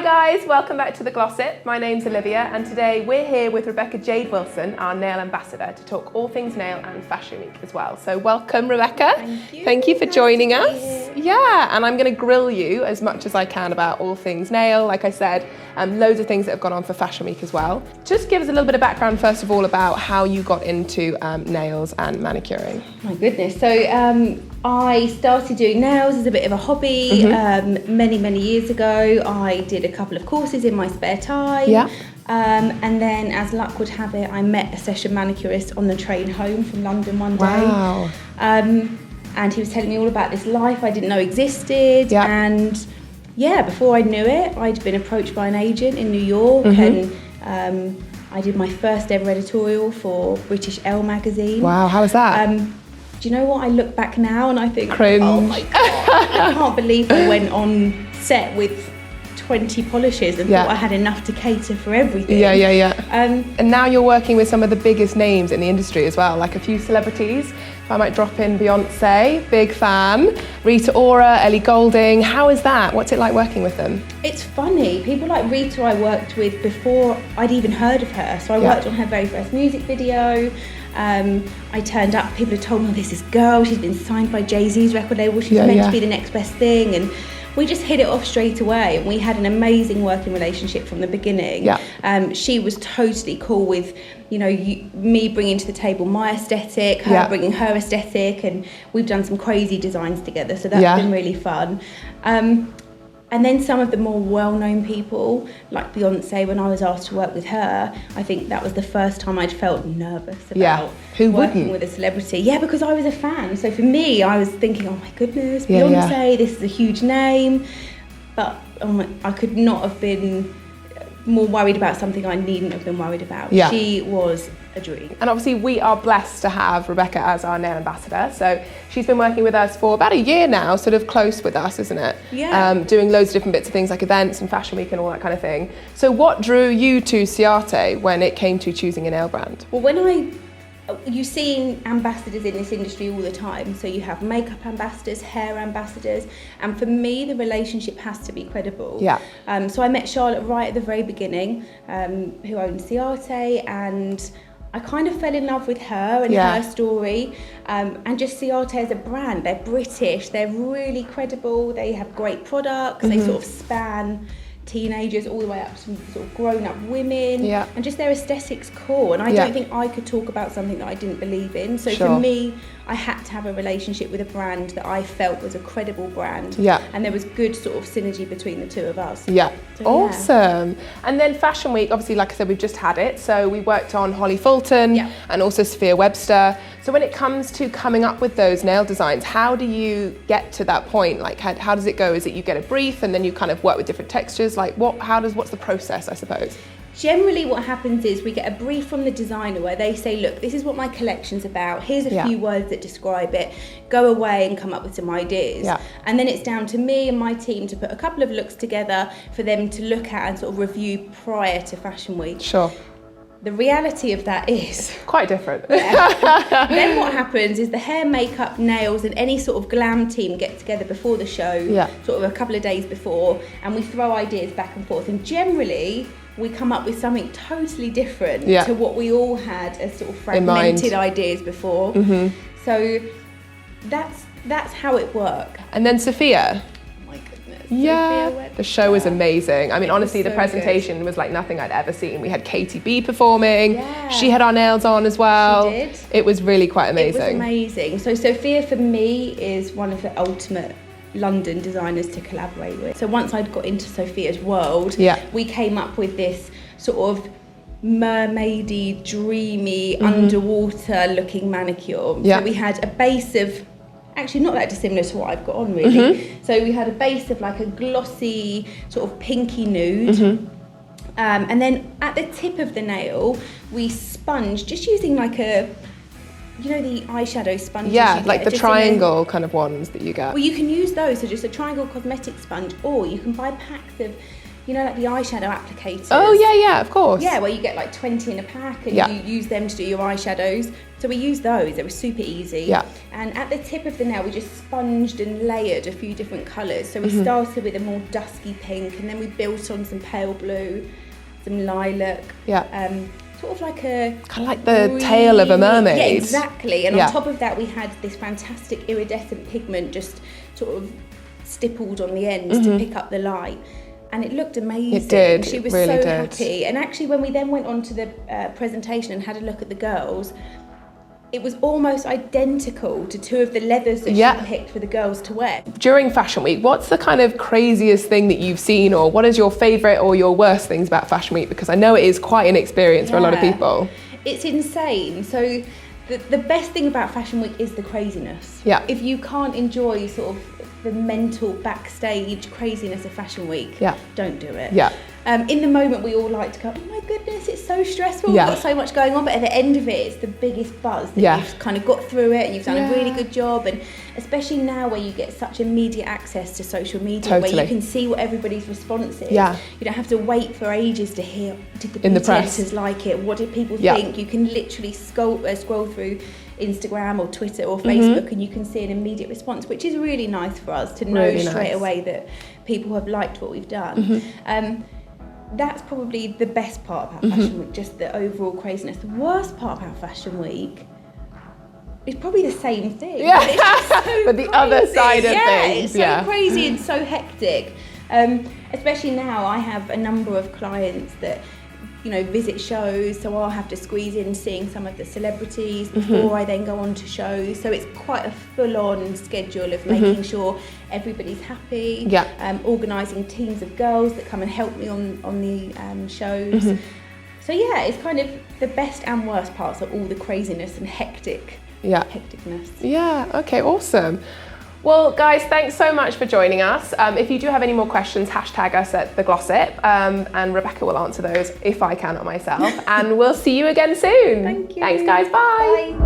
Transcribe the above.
Hi guys, welcome back to the Glossip. My name's Olivia and today we're here with Rebecca Jade Wilson, our nail ambassador, to talk all things nail and Fashion Week as well. So welcome Rebecca. Thank you for joining us. Yeah, and I'm going to grill you as much as I can about all things nail. Like I said, loads of things that have gone on for Fashion Week as well. Just give us a little bit of background first of all about how you got into nails and manicuring. My goodness, so I started doing nails as a bit of a hobby many years ago. I did a couple of courses in my spare time. Yeah. And then, as luck would have it, I met a session manicurist on the train home from London one day. Wow. And he was telling me all about this life I didn't know existed. Yeah. And yeah, before I knew it, I'd been approached by an agent in New York and I did my first ever editorial for British Elle magazine. Wow, how was that? Do you know what? I look back now and I think, Cringe. oh my God, I can't believe I went on set with 20 polishes and thought I had enough to cater for everything. Yeah. And now you're working with some of the biggest names in the industry as well, like a few celebrities. If I might drop in Beyonce, big fan, Rita Ora, Ellie Goulding. How is that? What's it like working with them? It's funny. People like Rita I worked with before I'd even heard of her. So I worked on her very first music video. I turned up, people had told me, this is girl, she's been signed by Jay-Z's record label, she's meant to be the next best thing, and we just hit it off straight away and we had an amazing working relationship from the beginning. She was totally cool with, you know, me bringing to the table my aesthetic, her bringing her aesthetic, and we've done some crazy designs together, so that's been really fun. And then some of the more well-known people, like Beyonce, when I was asked to work with her, I think that was the first time I'd felt nervous about working with a celebrity. Yeah, because I was a fan. So for me, I was thinking, oh my goodness, Beyonce, this is a huge name. But I could not have been more worried about something I needn't have been worried about. She was a dream. And obviously we are blessed to have Rebecca as our nail ambassador. So she's been working with us for about a year now, sort of close with us, isn't it? Yeah. Doing loads of different bits of things like events and Fashion Week and all that kind of thing. So what drew you to Ciaté when it came to choosing a nail brand? Well, you've seen ambassadors in this industry all the time. So you have makeup ambassadors, hair ambassadors, and for me, the relationship has to be credible. Yeah. So I met Charlotte right at the very beginning, who owned Ciaté, and I kind of fell in love with her and her story, and just Ciaté as a brand. They're British, they're really credible, they have great products, they sort of span teenagers all the way up to sort of grown-up women, and just their aesthetics cool. And I don't think I could talk about something that I didn't believe in. So for me, I had to have a relationship with a brand that I felt was a credible brand, and there was good sort of synergy between the two of us. So, awesome. And then Fashion Week, obviously, like I said, we've just had it. So we worked on Fulton and also Sophia Webster. So when it comes to coming up with those nail designs, how do you get to that point? Like, how does it go? Is it you get a brief and then you kind of work with different textures? Like, what's the process, I suppose? Generally what happens is we get a brief from the designer where they say, look, this is what my collection's about, here's a few words that describe it, go away and come up with some ideas. And then it's down to me and my team to put a couple of looks together for them to look at and sort of review prior to Fashion Week. The reality of that is quite different. Then what happens is the hair, makeup, nails and any sort of glam team get together before the show, sort of a couple of days before, and we throw ideas back and forth, and generally we come up with something totally different to what we all had as sort of fragmented ideas before. So that's how it works. And then Sophia. Yeah, the show was amazing. I mean, honestly, the presentation was like nothing I'd ever seen. We had Katie B performing. She had our nails on as well. She did. It was really quite amazing. It was amazing. So Sophia, for me, is one of the ultimate London designers to collaborate with. So once I'd got into Sophia's world, we came up with this sort of mermaidy, dreamy, underwater looking manicure. So we had a base of, actually not that dissimilar to what I've got on really. So we had a base of like a glossy sort of pinky nude. And then at the tip of the nail, we sponged, just using like a, you know, the eyeshadow sponges. Like the triangle kind of ones that you get. Well, you can use those, so just a triangle cosmetic sponge, or you can buy packs of you know, like the eyeshadow applicators. Oh yeah, of course. Yeah, where you get like 20 in a pack and you use them to do your eyeshadows. So we used those, they were super easy. Yeah. And at the tip of the nail, we just sponged and layered a few different colours. So we started with a more dusky pink, and then we built on some pale blue, some lilac. Yeah. Sort of like a... Kind of like the tail of a mermaid. Yeah, exactly. And on top of that, we had this fantastic iridescent pigment just sort of stippled on the ends to pick up the light. And it looked amazing. It did. She was really so did. happy. And actually, when we then went on to the presentation and had a look at the girls, it was almost identical to two of the leathers that she picked for the girls to wear. During Fashion Week, what's the kind of craziest thing that you've seen, or what is your favourite or your worst things about Fashion Week? Because I know it is quite an experience for a lot of people. It's insane. So the best thing about Fashion Week is the craziness. Yeah. If you can't enjoy sort of the mental backstage craziness of Fashion Week, don't do it. Yeah. In the moment, we all like to go, oh my goodness, it's so stressful, we've got so much going on, but at the end of it, it's the biggest buzz that you've kind of got through it and you've done a really good job. And especially now where you get such immediate access to social media, where you can see what everybody's response is. You don't have to wait for ages to hear, did the beauty editors like it, what did people think? You can literally scroll through Instagram or Twitter or Facebook and you can see an immediate response, which is really nice for us to know straight away that people have liked what we've done. That's probably the best part about Fashion Week, just the overall craziness. The worst part about Fashion Week is probably the same thing. But it's just so but the other side of things. It's so crazy and so hectic. Especially now, I have a number of clients that, you know, visit shows, so I'll have to squeeze in seeing some of the celebrities before I then go on to shows. So it's quite a full-on schedule of making sure everybody's happy, organising teams of girls that come and help me on the shows. So yeah, it's kind of the best and worst parts of all the craziness and hecticness. Yeah, okay, awesome. Well, guys, thanks so much for joining us. If you do have any more questions, hashtag us at the Glossip, and Rebecca will answer those if I can, not myself. And we'll see you again soon. Thank you. Thanks, guys. Bye.